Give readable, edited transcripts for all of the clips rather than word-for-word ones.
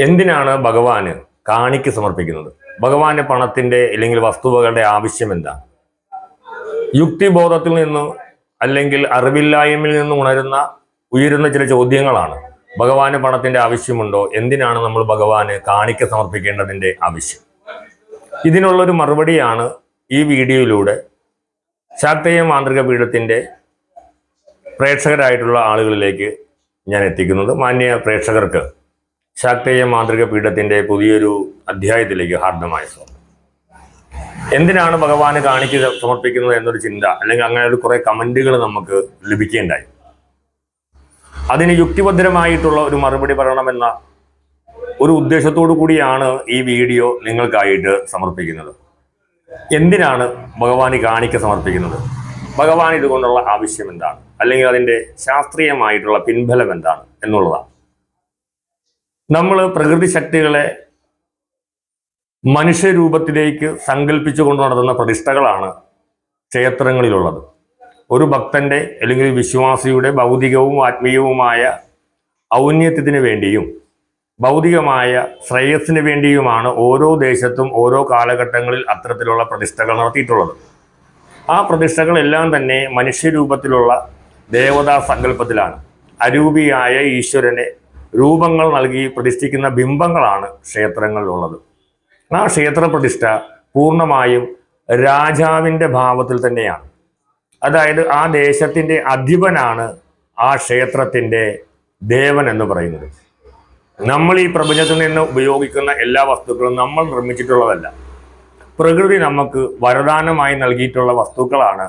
എന്തിനാണ് ഭഗവാന് കാണിക്ക് സമർപ്പിക്കുന്നത്? ഭഗവാന് പണത്തിന്റെ അല്ലെങ്കിൽ വസ്തുവകളുടെ ആവശ്യം എന്താ? യുക്തിബോധത്തിൽ നിന്ന് അല്ലെങ്കിൽ അറിവില്ലായ്മയിൽ നിന്ന് ഉയരുന്ന ചില ചോദ്യങ്ങളാണ്. ഭഗവാന് പണത്തിന്റെ ആവശ്യമുണ്ടോ? എന്തിനാണ് നമ്മൾ ഭഗവാന് കാണിക്ക സമർപ്പിക്കേണ്ടതിന്റെ ആവശ്യം? ഇതിനുള്ളൊരു മറുപടിയാണ് ഈ വീഡിയോയിലൂടെ ശാക്തേയ മാന്ത്രിക പീഠത്തിന്റെ പ്രേക്ഷകരായിട്ടുള്ള ആളുകളിലേക്ക് ഞാൻ എത്തിക്കുന്നത്. മാന്യ പ്രേക്ഷകർക്ക് ശാക്തേയ മാന്ത്രിക പീഠത്തിന്റെ പുതിയൊരു അധ്യായത്തിലേക്ക് ഹാർദമായ സ്വാഗതം. എന്തിനാണ് ഭഗവാന് കാണിക്ക സമർപ്പിക്കുന്നത് എന്നൊരു ചിന്ത അല്ലെങ്കിൽ അങ്ങനെ ഒരു കുറെ കമന്റുകൾ നമുക്ക് ലഭിക്കേണ്ടായി. അതിന് യുക്തിഭദ്രമായിട്ടുള്ള ഒരു മറുപടി പറയണമെന്ന ഒരു ഉദ്ദേശത്തോടു കൂടിയാണ് ഈ വീഡിയോ നിങ്ങൾക്കായിട്ട് സമർപ്പിക്കുന്നത്. എന്തിനാണ് ഭഗവാന് കാണിക്ക സമർപ്പിക്കുന്നത്? ഭഗവാൻ ഇതുകൊണ്ടുള്ള ആവശ്യം എന്താണ്, അല്ലെങ്കിൽ അതിൻ്റെ ശാസ്ത്രീയമായിട്ടുള്ള പിൻബലം എന്താണ് എന്നുള്ളതാണ്. നമ്മൾ പ്രകൃതി ശക്തികളെ മനുഷ്യരൂപത്തിലേക്ക് സങ്കല്പിച്ചുകൊണ്ട് നടത്തുന്ന പ്രതിഷ്ഠകളാണ് ക്ഷേത്രങ്ങളിലുള്ളത്. ഒരു ഭക്തന്റെ അല്ലെങ്കിൽ വിശ്വാസിയുടെ ഭൗതികവും ആത്മീയവുമായ ഔന്നത്യത്തിന് വേണ്ടിയും ഭൗതികമായ ശ്രേയസ്സിന് വേണ്ടിയുമാണ് ഓരോ ദേശത്തും ഓരോ കാലഘട്ടങ്ങളിൽ അത്തരത്തിലുള്ള പ്രതിഷ്ഠകൾ നടത്തിയിട്ടുള്ളത്. ആ പ്രതിഷ്ഠകളെല്ലാം തന്നെ മനുഷ്യരൂപത്തിലുള്ള ദേവതാ സങ്കല്പത്തിലാണ്. അരൂപിയായ ഈശ്വരനെ രൂപങ്ങൾ നൽകി പ്രതിഷ്ഠിക്കുന്ന ബിംബങ്ങളാണ് ക്ഷേത്രങ്ങളിലുള്ളത്. ആ ക്ഷേത്ര പ്രതിഷ്ഠ പൂർണ്ണമായും രാജാവിൻ്റെ ഭാവത്തിൽ തന്നെയാണ്. അതായത് ആ ദേശത്തിൻ്റെ അധിപനാണ് ആ ക്ഷേത്രത്തിൻ്റെ ദേവൻ എന്ന് പറയുന്നത്. നമ്മൾ ഈ പ്രപഞ്ചത്തിൽ നിന്ന് ഉപയോഗിക്കുന്ന എല്ലാ വസ്തുക്കളും നമ്മൾ നിർമ്മിച്ചിട്ടുള്ളതല്ല. പ്രകൃതി നമുക്ക് വരദാനമായി നൽകിയിട്ടുള്ള വസ്തുക്കളാണ്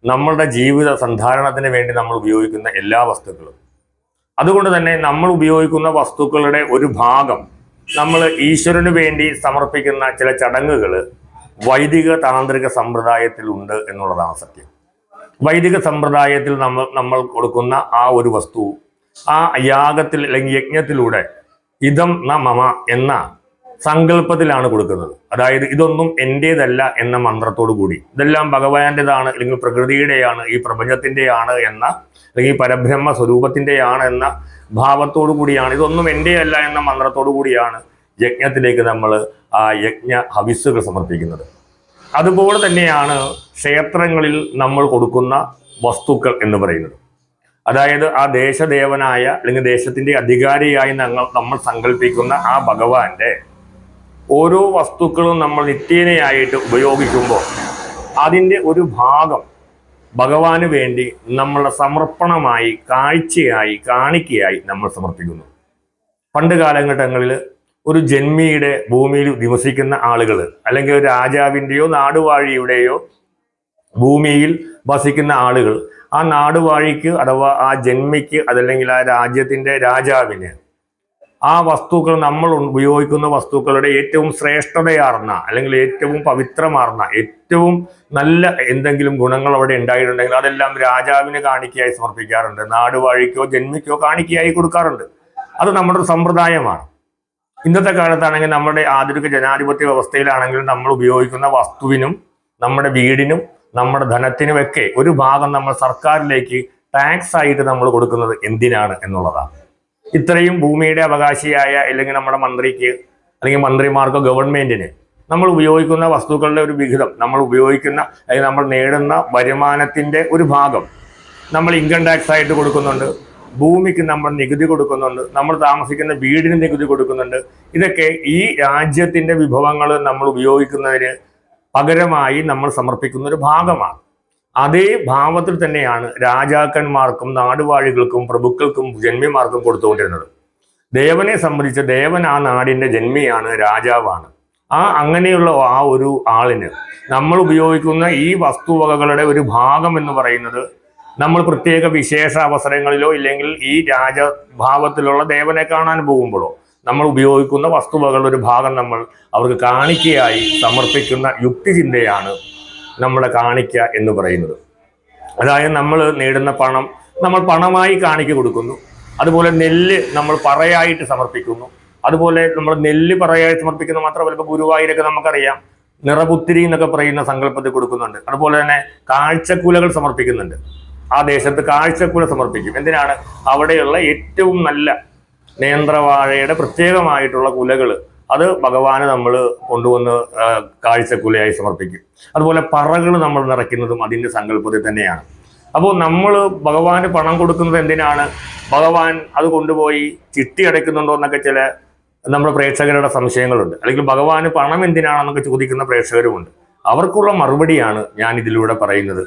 നമ്മളുടെ ജീവിത സന്ധാരണത്തിന് വേണ്ടി നമ്മൾ ഉപയോഗിക്കുന്ന എല്ലാ വസ്തുക്കളും. അതുകൊണ്ട് തന്നെ നമ്മൾ ഉപയോഗിക്കുന്ന വസ്തുക്കളുടെ ഒരു ഭാഗം നമ്മൾ ഈശ്വരന് വേണ്ടി സമർപ്പിക്കുന്ന ചില ചടങ്ങുകൾ വൈദിക താന്ത്രിക സമ്പ്രദായത്തിൽ ഉണ്ട് എന്നുള്ളതാണ് സത്യം. വൈദിക സമ്പ്രദായത്തിൽ നമ്മൾ കൊടുക്കുന്ന ആ ഒരു വസ്തു ആ യാഗത്തിൽ അല്ലെങ്കിൽ യജ്ഞത്തിലൂടെ ഇതം ന മമ എന്ന സങ്കല്പത്തിലാണ് കൊടുക്കുന്നത്. അതായത് ഇതൊന്നും എൻ്റേതല്ല എന്ന മന്ത്രത്തോടു കൂടി, ഇതെല്ലാം ഭഗവാന്റേതാണ് അല്ലെങ്കിൽ പ്രകൃതിയുടെയാണ്, ഈ പ്രപഞ്ചത്തിൻ്റെയാണ് എന്ന അല്ലെങ്കിൽ പരബ്രഹ്മ സ്വരൂപത്തിൻ്റെയാണ് എന്ന ഭാവത്തോടു കൂടിയാണ്, ഇതൊന്നും എൻ്റെ അല്ല എന്ന മന്ത്രത്തോടു കൂടിയാണ് യജ്ഞത്തിലേക്ക് നമ്മൾ ആ യജ്ഞ ഹവിസ്സുകൾ സമർപ്പിക്കുന്നത്. അതുപോലെ തന്നെയാണ് ക്ഷേത്രങ്ങളിൽ നമ്മൾ കൊടുക്കുന്ന വസ്തുക്കൾ എന്ന് പറയുന്നത്. അതായത് ആ ദേശദേവനായ അല്ലെങ്കിൽ ദേശത്തിൻ്റെ അധികാരിയായി നമ്മൾ സങ്കല്പിക്കുന്ന ആ ഭഗവാന്റെ ഓരോ വസ്തുക്കളും നമ്മൾ നിത്യേനയായിട്ട് ഉപയോഗിക്കുമ്പോൾ അതിൻ്റെ ഒരു ഭാഗം ഭഗവാന് വേണ്ടി നമ്മളുടെ സമർപ്പണമായി, കാഴ്ചയായി, കാണിക്കയായി നമ്മൾ സമർപ്പിക്കുന്നു. പണ്ട് കാലഘട്ടങ്ങളിൽ ഒരു ജന്മിയുടെ ഭൂമിയിൽ നിവസിക്കുന്ന ആളുകൾ അല്ലെങ്കിൽ ഒരു രാജാവിൻ്റെയോ നാടുവാഴിയുടെയോ ഭൂമിയിൽ വസിക്കുന്ന ആളുകൾ ആ നാടുവാഴിക്ക് അഥവാ ആ ജന്മിക്ക് അതല്ലെങ്കിൽ ആ രാജ്യത്തിൻ്റെ രാജാവിന് ആ വസ്തുക്കൾ, നമ്മൾ ഉപയോഗിക്കുന്ന വസ്തുക്കളുടെ ഏറ്റവും ശ്രേഷ്ഠതയാർന്ന അല്ലെങ്കിൽ ഏറ്റവും പവിത്രമാർന്ന ഏറ്റവും നല്ല എന്തെങ്കിലും ഗുണങ്ങൾ അവിടെ ഉണ്ടായിട്ടുണ്ടെങ്കിൽ അതെല്ലാം രാജാവിന് കാണിക്കയായി സമർപ്പിക്കാറുണ്ട്. നാടുവാഴിക്കോ ജന്മിക്കോ കാണിക്കയായി കൊടുക്കാറുണ്ട്. അത് നമ്മുടെ ഒരു സമ്പ്രദായമാണ്. ഇന്നത്തെ കാലത്താണെങ്കിൽ നമ്മുടെ ആധുനിക ജനാധിപത്യ വ്യവസ്ഥയിലാണെങ്കിൽ നമ്മൾ ഉപയോഗിക്കുന്ന വസ്തുവിനും നമ്മുടെ വീടിനും നമ്മുടെ ധനത്തിനുമൊക്കെ ഒരു ഭാഗം നമ്മൾ സർക്കാരിലേക്ക് ടാക്സ് ആയിട്ട് നമ്മൾ കൊടുക്കുന്നത് എന്തിനാണ് എന്നുള്ളതാണ്. ഇത്രയും ഭൂമിയുടെ അവകാശിയായ അല്ലെങ്കിൽ നമ്മുടെ മന്ത്രിക്ക് അല്ലെങ്കിൽ മന്ത്രിമാർക്കോ ഗവൺമെന്റിന് നമ്മൾ ഉപയോഗിക്കുന്ന വസ്തുക്കളുടെ ഒരു വിഹിതം, നമ്മൾ ഉപയോഗിക്കുന്ന അല്ലെങ്കിൽ നമ്മൾ നേടുന്ന വരുമാനത്തിന്റെ ഒരു ഭാഗം നമ്മൾ ഇൻകം ടാക്സ് ആയിട്ട് കൊടുക്കുന്നുണ്ട്. ഭൂമിക്ക് നമ്മൾ നികുതി കൊടുക്കുന്നുണ്ട്. നമ്മൾ താമസിക്കുന്ന വീടിന് നികുതി കൊടുക്കുന്നുണ്ട്. ഇതൊക്കെ ഈ രാജ്യത്തിന്റെ വിഭവങ്ങൾ നമ്മൾ ഉപയോഗിക്കുന്നതിന് പകരമായി നമ്മൾ സമർപ്പിക്കുന്ന ഒരു ഭാഗമാണ്. അതേ ഭാവത്തിൽ തന്നെയാണ് രാജാക്കന്മാർക്കും നാടുവാഴികൾക്കും പ്രഭുക്കൾക്കും ജന്മിമാർക്കും കൊടുത്തുകൊണ്ടിരുന്നത്. ദേവനെ സംബന്ധിച്ച് ദേവൻ ആ നാടിൻ്റെ ജന്മിയാണ്, രാജാവാണ്. അങ്ങനെയുള്ള ആ ഒരു ആളിന് നമ്മൾ ഉപയോഗിക്കുന്ന ഈ വസ്തുവകകളുടെ ഒരു ഭാഗം എന്ന് പറയുന്നത് നമ്മൾ പ്രത്യേക വിശേഷ അവസരങ്ങളിലോ ഇല്ലെങ്കിൽ ഈ രാജഭാവത്തിലുള്ള ദേവനെ കാണാൻ പോകുമ്പോഴോ നമ്മൾ ഉപയോഗിക്കുന്ന വസ്തുവകളുടെ ഒരു ഭാഗം നമ്മൾ അവർക്ക് കാണിക്കയായി സമർപ്പിക്കുന്ന യുക്തിചിന്തയാണ് നമ്മുടെ കാണിക്ക എന്ന് പറയുന്നത്. അതായത് നമ്മൾ നേടുന്ന പണം നമ്മൾ പണമായി കാണിക്ക കൊടുക്കുന്നു. അതുപോലെ നെല്ല് നമ്മൾ പറയായിട്ട് സമർപ്പിക്കുന്നു. അതുപോലെ നമ്മൾ നെല്ല് പറയായിട്ട് സമർപ്പിക്കുന്ന മാത്രമല്ല, ഇപ്പോൾ ഗുരുവായൂരൊക്കെ നമുക്കറിയാം നിറപുത്തിരി എന്നൊക്കെ പറയുന്ന സങ്കല്പത്തിൽ കൊടുക്കുന്നുണ്ട്. അതുപോലെ തന്നെ കാഴ്ചക്കുലകൾ സമർപ്പിക്കുന്നുണ്ട്. ആ ദേശത്ത് കാഴ്ചക്കുല സമർപ്പിക്കും. എന്തിനാണ്? അവിടെയുള്ള ഏറ്റവും നല്ല നേന്ത്രവാഴയുടെ പ്രത്യേകമായിട്ടുള്ള കുലകൾ അത് ഭഗവാന് നമ്മൾ കൊണ്ടുവന്ന് കാഴ്ചക്കുലയായി സമർപ്പിക്കും. അതുപോലെ പറകൾ നമ്മൾ നിറയ്ക്കുന്നതും അതിൻ്റെ സങ്കല്പത്തിൽ തന്നെയാണ്. അപ്പോൾ നമ്മൾ ഭഗവാന് പണം കൊടുക്കുന്നത് എന്തിനാണ്? ഭഗവാൻ അത് കൊണ്ടുപോയി ചിട്ടി അടയ്ക്കുന്നുണ്ടോ എന്നൊക്കെ ചില നമ്മുടെ പ്രേക്ഷകരുടെ സംശയങ്ങളുണ്ട്. അല്ലെങ്കിൽ ഭഗവാന് പണം എന്തിനാണെന്നൊക്കെ ചോദിക്കുന്ന പ്രേക്ഷകരുമുണ്ട്. അവർക്കുള്ള മറുപടിയാണ് ഞാൻ ഇതിലൂടെ പറയുന്നത്.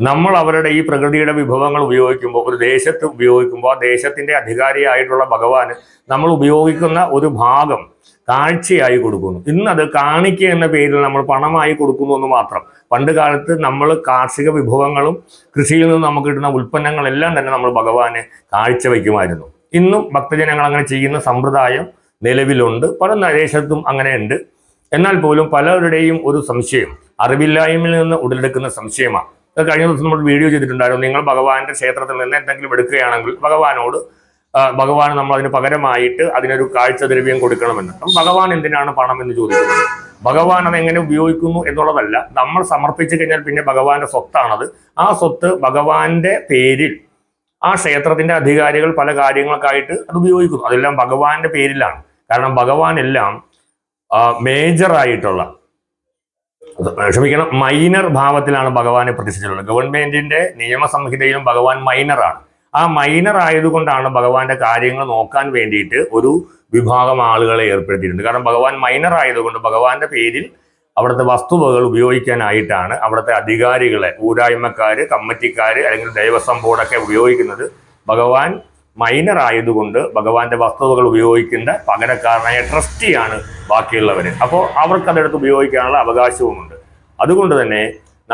നമ്മൾ അവരുടെ ഈ പ്രകൃതിയുടെ വിഭവങ്ങൾ ഉപയോഗിക്കുമ്പോൾ, ഒരു ദേശത്ത് ഉപയോഗിക്കുമ്പോൾ, ആ ദേശത്തിൻ്റെ അധികാരിയായിട്ടുള്ള ഭഗവാന് നമ്മൾ ഉപയോഗിക്കുന്ന ഒരു ഭാഗം കാഴ്ചയായി കൊടുക്കുന്നു. ഇന്നത് കാണിക്ക എന്ന പേരിൽ നമ്മൾ പണമായി കൊടുക്കുന്നു എന്ന് മാത്രം. പണ്ട് കാലത്ത് നമ്മൾ കാർഷിക വിഭവങ്ങളും കൃഷിയിൽ നിന്ന് നമുക്ക് കിട്ടുന്ന ഉൽപ്പന്നങ്ങളെല്ലാം തന്നെ നമ്മൾ ഭഗവാന് കാഴ്ചവെക്കുമായിരുന്നു. ഇന്നും ഭക്തജനങ്ങൾ അങ്ങനെ ചെയ്യുന്ന സമ്പ്രദായം നിലവിലുണ്ട്. പല ദേശത്തും അങ്ങനെയുണ്ട്. എന്നാൽ പോലും പലരുടെയും ഒരു സംശയം, അറിവില്ലായ്മയിൽ നിന്ന് ഉടലെടുക്കുന്ന സംശയമാണ്. കഴിഞ്ഞ ദിവസം നമ്മൾ വീഡിയോ ചെയ്തിട്ടുണ്ടായിരുന്നു. നിങ്ങൾ ഭഗവാന്റെ ക്ഷേത്രത്തിൽ നിന്ന് എന്തെങ്കിലും എടുക്കുകയാണെങ്കിൽ ഭഗവാൻ നമ്മൾ അതിന് പകരമായിട്ട് അതിനൊരു കാഴ്ചദ്രവ്യം കൊടുക്കണമെന്ന്. അപ്പം ഭഗവാൻ എന്തിനാണ് പണം എന്ന് ചോദിക്കുന്നത്? ഭഗവാൻ അത് എങ്ങനെ ഉപയോഗിക്കുന്നു എന്നുള്ളതല്ല. നമ്മൾ സമർപ്പിച്ചു കഴിഞ്ഞാൽ പിന്നെ ഭഗവാന്റെ സ്വത്താണത്. ആ സ്വത്ത് ഭഗവാന്റെ പേരിൽ ആ ക്ഷേത്രത്തിന്റെ അധികാരികൾ പല കാര്യങ്ങൾക്കായിട്ട് അത് ഉപയോഗിക്കുന്നു. അതെല്ലാം ഭഗവാന്റെ പേരിലാണ്. കാരണം ഭഗവാൻ എല്ലാം മേജറായിട്ടുള്ള, മൈനർ ഭാവത്തിലാണ് ഭഗവാനെ പ്രതിഷ്ഠിച്ചിട്ടുള്ളത്. ഗവൺമെന്റിന്റെ നിയമസംഹിതയിലും ഭഗവാൻ മൈനറാണ്. ആ മൈനർ ആയതുകൊണ്ടാണ് ഭഗവാന്റെ കാര്യങ്ങൾ നോക്കാൻ വേണ്ടിയിട്ട് ഒരു വിഭാഗം ആളുകളെ ഏർപ്പെടുത്തിയിട്ടുണ്ട്. കാരണം ഭഗവാൻ മൈനർ ആയതുകൊണ്ട് ഭഗവാന്റെ പേരിൽ അവിടുത്തെ വസ്തുവകൾ ഉപയോഗിക്കാനായിട്ടാണ് അവിടുത്തെ അധികാരികളെ, ഊരായ്മക്കാര്, കമ്മിറ്റിക്കാര് അല്ലെങ്കിൽ ദേവസ്വം ബോർഡൊക്കെ ഉപയോഗിക്കുന്നത്. ഭഗവാൻ മൈനർ ആയതുകൊണ്ട് ഭഗവാന്റെ വസ്തുവകൾ ഉപയോഗിക്കുന്ന പകരക്കാരനായ ട്രസ്റ്റിയാണ് ബാക്കിയുള്ളവര്. അപ്പോൾ അവർക്കതെടുത്ത് ഉപയോഗിക്കാനുള്ള അവകാശവുമുണ്ട്. അതുകൊണ്ട് തന്നെ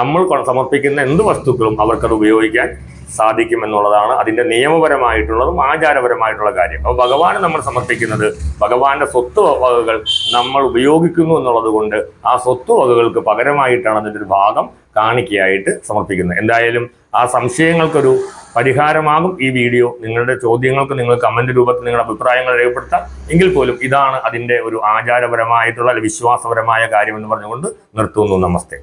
നമ്മൾ സമർപ്പിക്കുന്ന എന്ത് വസ്തുക്കളും അവർക്കത് ഉപയോഗിക്കാൻ സാധിക്കുമെന്നുള്ളതാണ് അതിൻ്റെ നിയമപരമായിട്ടുള്ളതും ആചാരപരമായിട്ടുള്ള കാര്യം. അപ്പോൾ ഭഗവാന് നമ്മൾ സമർപ്പിക്കുന്നത് ഭഗവാന്റെ സ്വത്ത് വകകൾ നമ്മൾ ഉപയോഗിക്കുന്നു എന്നുള്ളത് കൊണ്ട് ആ സ്വത്ത് വകകൾക്ക് പകരമായിട്ടാണ് അതിൻ്റെ ഒരു ഭാഗം കാണിക്കയായിട്ട് സമർപ്പിക്കുന്നത്. എന്തായാലും ആ സംശയങ്ങൾക്കൊരു പരിഹാരമാകും ഈ വീഡിയോ. നിങ്ങളുടെ ചോദ്യങ്ങൾക്ക് നിങ്ങൾ കമന്റ് രൂപത്തിൽ നിങ്ങളുടെ അഭിപ്രായങ്ങൾ രേഖപ്പെടുത്താം. എങ്കിൽ പോലും ഇതാണ് അതിൻ്റെ ഒരു ആചാരപരമായിട്ടുള്ള അല്ലെങ്കിൽ വിശ്വാസപരമായ കാര്യമെന്ന് പറഞ്ഞുകൊണ്ട് നിർത്തുന്നു. നമസ്തേ.